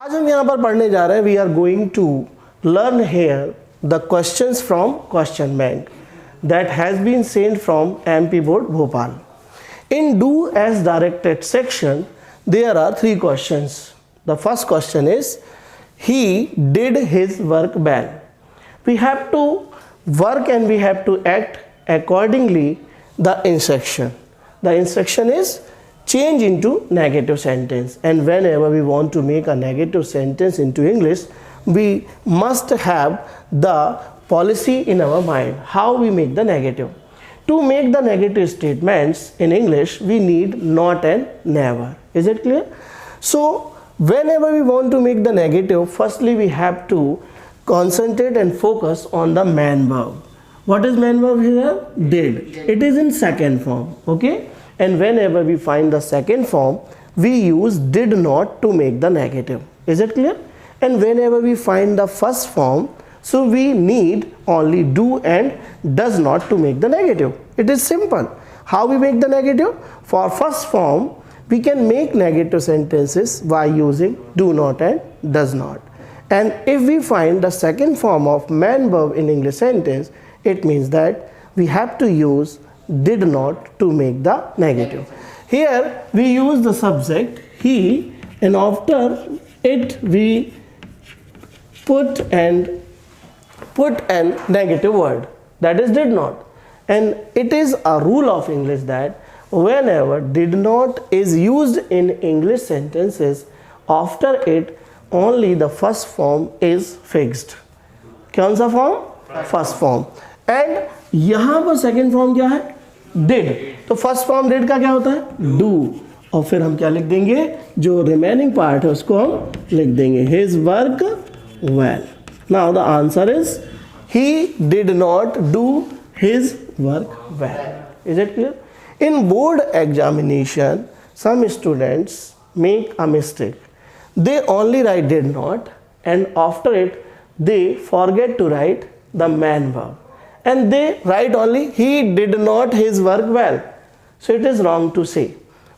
आज हम यहाँ पर पढ़ने जा रहे हैं, we are going to learn here the questions from question bank that has been sent from MP Board Bhopal. In do as directed section, there are 3 questions. The first question is, he did his work well. We have to work and we have to act accordingly the instruction. The instruction is change into negative sentence, and whenever we want to make a negative sentence into English, we must have the policy in our mind how we make the negative. To make the negative statements in English, we need not and never. Is it clear? So whenever we want to make the negative, firstly we have to concentrate and focus on the main verb. What is main verb here? Did. It is in second form. Okay, and whenever we find the second form, we use did not to make the negative. Is it clear? And whenever we find the first form, so we need only do and does not to make the negative. It is simple. How we make the negative? For first form, we can make negative sentences by using do not and does not. And if we find the second form of main verb in English sentence, it means that we have to use did not to make the negative. Here we use the subject he, and after it we put an negative word, that is did not. And it is a rule of English that whenever did not is used in English sentences, after it only the first form is fixed. कौन सा form? First form. And यहाँ पर second form क्या है? Did. तो first form did का क्या होता है? डू. और फिर हम क्या लिख देंगे? जो रिमेनिंग पार्ट है उसको हम लिख देंगे his work well. Now the answer is he did not do his work well. Is it clear? In board examination, some students make a mistake. They only write did not, and after it they forget to write the main verb, and they write only he did not his work well. So it is wrong to say,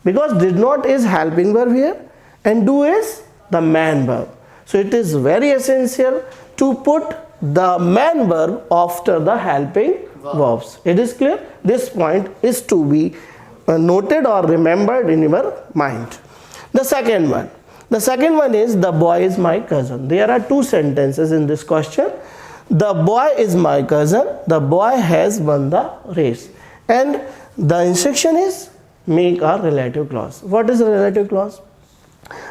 because did not is helping verb here and do is the main verb. So it is very essential to put the main verb after the helping verbs. It is clear? This point is to be noted or remembered in your mind. The second one is the boy is my cousin. There are 2 sentences in this question. The boy is my cousin. The boy has won the race. And the instruction is make a relative clause. What is a relative clause?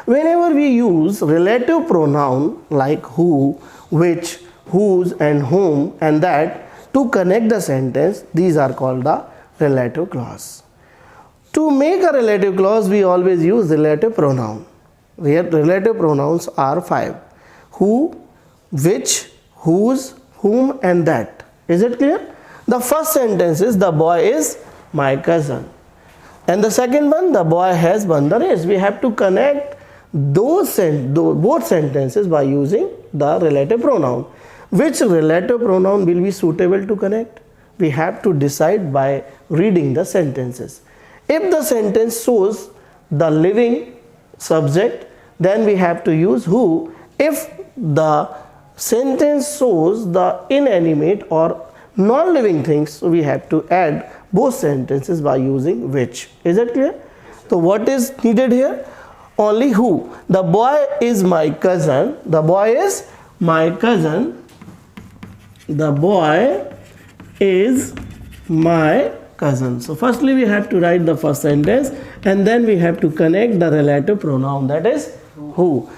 Whenever we use relative pronoun like who, which, whose and whom and that to connect the sentence, these are called the relative clause. To make a relative clause, we always use relative pronoun. Relative pronouns are 5. Who, which, whose, whom and that. Is it clear? The first sentence is the boy is my cousin. And the second one, the boy has won the race. We have to connect both sentences by using the relative pronoun. Which relative pronoun will be suitable to connect? We have to decide by reading the sentences. If the sentence shows the living subject, then we have to use who. If the sentence shows the inanimate or non-living things, so we have to add both sentences by using which. Is it clear? So what is needed here? Only who. The boy is my cousin. The boy is my cousin. The boy is my cousin. So firstly we have to write the first sentence, and then we have to connect the relative pronoun, that is who.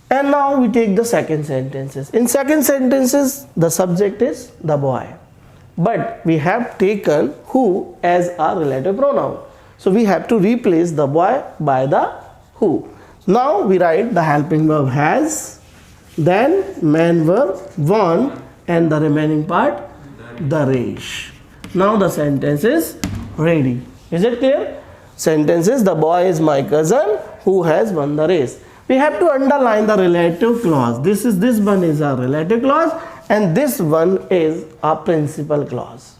And now we take the second sentences. In second sentences the subject is the boy, but we have taken who as a relative pronoun. So we have to replace the boy by the who. Now we write the helping verb has, then main verb won, and the remaining part the race. Now the sentence is ready. Is it clear? Sentence is the boy is my cousin who has won the race. We have to underline the relative clause. This one is a relative clause, and this one is a principal clause.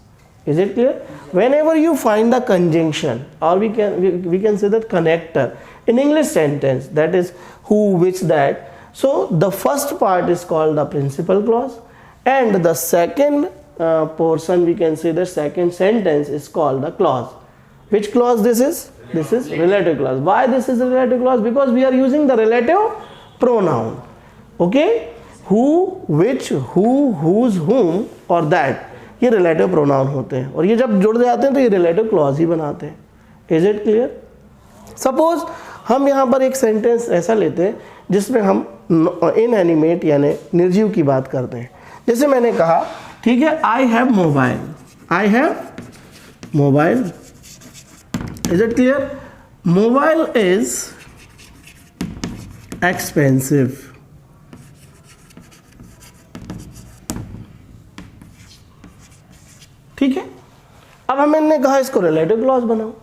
Is it clear? Whenever you find the conjunction, or we can say that connector in English sentence, that is who, which, that, So the first part is called the principal clause, and the second portion, we can say the second sentence is called the clause. Which clause this is? This is relative clause. Why this is a relative clause? Because we are using the relative pronoun. Okay, who, which, who, whose, whom और that, ये relative pronoun होते हैं, और ये जब जुड़ जाते हैं तो ये relative clause ही बनाते हैं. Is it clear? Suppose हम यहाँ पर एक सेंटेंस ऐसा लेते हैं जिसमें हम इनएनिमेट यानी निर्जीव की बात करते हैं. जैसे मैंने कहा, ठीक है, आई have mobile, I have mobile. Is it clear? Mobile is expensive. ठीक है, अब हमने कहा इसको रिलेटिव क्लॉज बनाओ,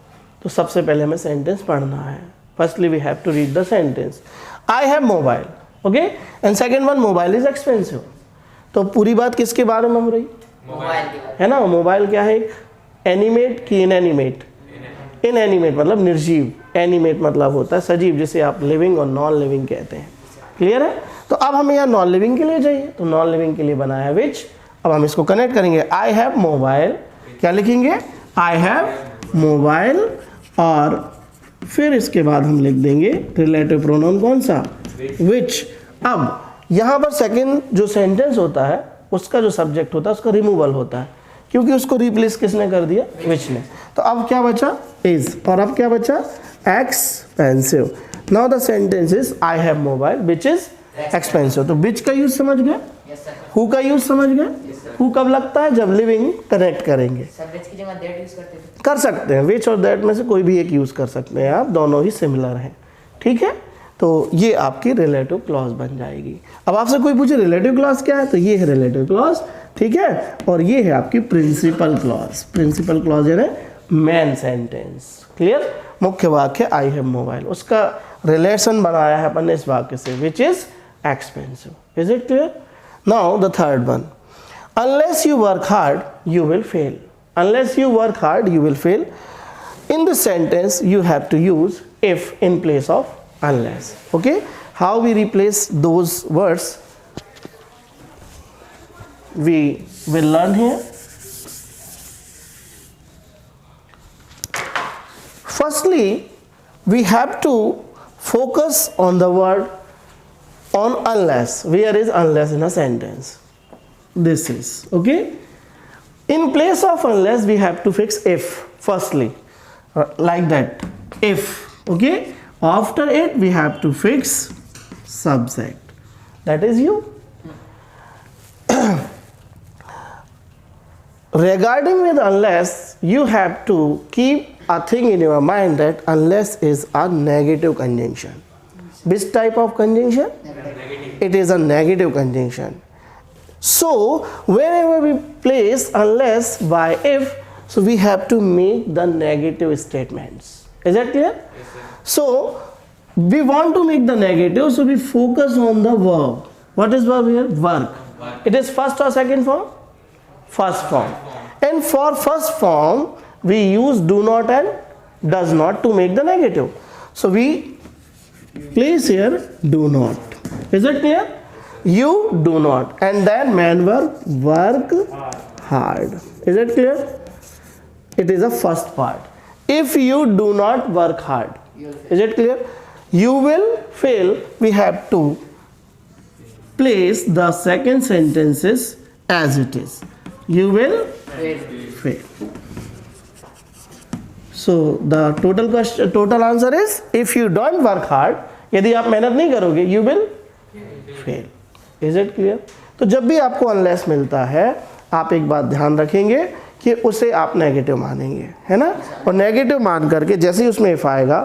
तो सबसे पहले हमें सेंटेंस पढ़ना है. Firstly we have to read the sentence. I have mobile, okay, and second one, mobile is expensive. तो पूरी बात किसके बारे में हो रही है ना? मोबाइल क्या है? एक एनिमेट की इनएनिमेट. इनएनिमेट मतलब निर्जीव, एनिमेट मतलब होता है सजीव, जिसे आप लिविंग और नॉन लिविंग कहते हैं. क्लियर है? तो अब हमें यहाँ नॉन लिविंग के लिए चाहिए, तो नॉन लिविंग के लिए बनाया विच. अब हम इसको कनेक्ट करेंगे. आई हैव मोबाइल, क्या लिखेंगे? आई हैव मोबाइल, और फिर इसके बाद हम लिख देंगे रिलेटिव प्रोनाउन कौन सा? विच. अब यहाँ पर सेकंड जो सेंटेंस होता है उसका जो सब्जेक्ट होता है उसका रिमूवल होता है, क्योंकि उसको रिप्लेस किसने कर दिया? विच ने. तो अब क्या बचा? इज. और अब क्या बचा? Expensive. Now the sentence is I have mobile which is expensive. तो विच का यूज समझ गए? हु का यूज समझ गए? हु कब लगता है? जब लिविंग कनेक्ट करेंगे. सब्जेक्ट की जगह दैट यूज करते हैं. कर सकते हैं, विच और दैट में से कोई भी एक यूज कर सकते हैं आप, दोनों ही सिमिलर हैं. ठीक है, तो ये आपकी रिलेटिव क्लॉज बन जाएगी. अब आपसे कोई पूछे रिलेटिव क्लॉज क्या है, तो ये है रिलेटिव क्लॉज. ठीक है, और ये है आपकी प्रिंसिपल क्लॉज. प्रिंसिपल क्लॉज यानी मेन सेंटेंस. क्लियर? मुख्य वाक्य आई हैव मोबाइल, उसका रिलेशन बनाया है अपन ने इस वाक्य से, which is expensive. Is it clear? Now the third one, unless you work hard you will fail. Unless you work hard you will fail. In this sentence you have to use if in place of unless. Okay, how we replace those words we will learn here. Firstly we have to focus on the word on unless. Where is unless in a sentence? This is, okay, in place of unless we have to fix if. Firstly, like that, if. Okay, after it we have to fix subject, that is you. Regarding with unless, you have to keep a thing in your mind that unless is a negative conjunction. Which type of conjunction? Negative. It is a negative conjunction. So whenever we place unless by if, so we have to make the negative statements. Is that clear? Yes, sir. So we want to make the negative, so we focus on the verb. What is verb here? Work. It is first or second form? First form. And for first form we use do not and does not to make the negative. So we place here do not. Is it clear? You do not, and then main verb work hard. Is it clear? It is the first part. If you do not work hard, is it clear? You will fail. We have to place the second sentences as it is. You will fail. So the total answer is if you don't work hard, यदि आप मेहनत नहीं करोगे, you will fail. Is it clear? तो जब भी आपको unless मिलता है आप एक बात ध्यान रखेंगे कि उसे आप नेगेटिव मानेंगे, है ना? और नेगेटिव मान करके जैसे ही उसमें इफ आएगा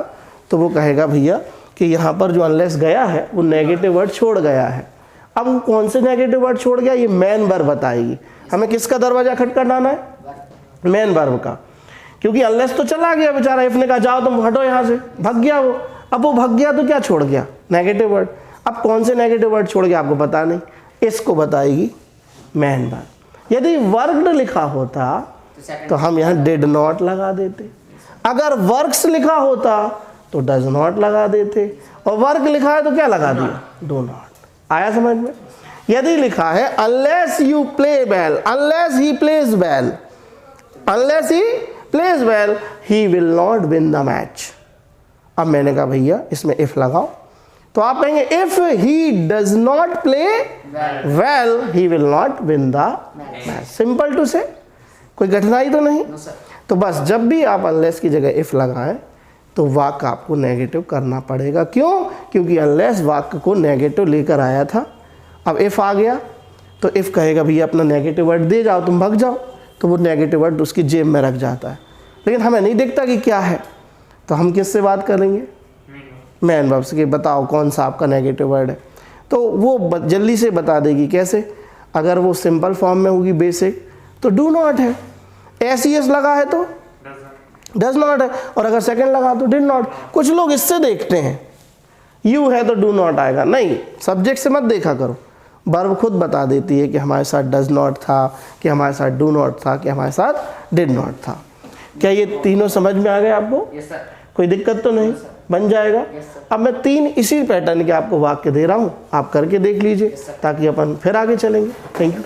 तो वो कहेगा भैया कि यहाँ पर जो अनलेस गया है वो नेगेटिव वर्ड छोड़ गया है. अब वो कौन से नेगेटिव वर्ड छोड़ गया, ये मेन वर्ब बताएगी. हमें किसका दरवाजा खटखटाना है? मेन वर्ब का. क्योंकि अनलेस तो चला गया बेचारा, इफ ने कहा जाओ तुम हटो यहाँ से, भाग गया वो. अब वो भाग गया तो क्या छोड़ गया? Negative word. अब कौन से नेगेटिव वर्ड छोड़ गया आपको पता नहीं, इसको बताएगी मेन वर्ब. यदि वर्क्ड लिखा होता तो हम यहाँ डिड नॉट लगा देते. अगर वर्क्स लिखा होता तो डज नॉट लगा देते. और वर्क लिखा है तो क्या लगा दिया? Do not. आया समझ में? यदि लिखा है unless you play well, unless he plays well, unless he plays well, he will not win the match. अब मैंने कहा भैया इसमें if लगाओ, तो आप कहेंगे if he does not play well, he will not win the match. Simple to say, कोई कठिनाई तो नहीं। तो बस जब भी आप unless की जगह if लगाएं तो वाक्य आपको नेगेटिव करना पड़ेगा। क्यों? क्योंकि unless वाक्य को नेगेटिव लेकर आया था। अब if आ गया तो if कहेगा भैया अपना नेगेटिव वर्ड दे जाओ, तुम भाग जाओ, तो वो नेगेटिव वर्ड उसकी जेब में रख जाता है, लेकिन हमें नहीं दिखता कि क्या है। तो हम किससे बात करेंगे? मैन वर्ब से, कि बताओ कौन सा आपका नेगेटिव वर्ड है। तो वो जल्दी से बता देगी। कैसे? अगर वो सिंपल फॉर्म में होगी बेसिक तो डू नॉट है, एस लगा है तो डज नॉट है, और अगर सेकंड लगा तो डिड नॉट। कुछ लोग इससे देखते हैं, यू है तो डू नॉट आएगा। नहीं, सब्जेक्ट से मत देखा करो, वर्ब खुद बता देती है कि हमारे साथ डज नॉट था, कि हमारे साथ डू नॉट था, कि हमारे साथ डिड नॉट था। क्या ये तीनों समझ में आ गए आपको? Yes sir. कोई दिक्कत तो नहीं? बन जाएगा। अब मैं 3 इसी पैटर्न के आपको वाक्य दे रहा हूँ, आप करके देख लीजिए ताकि अपन फिर आगे चलेंगे। Thank you.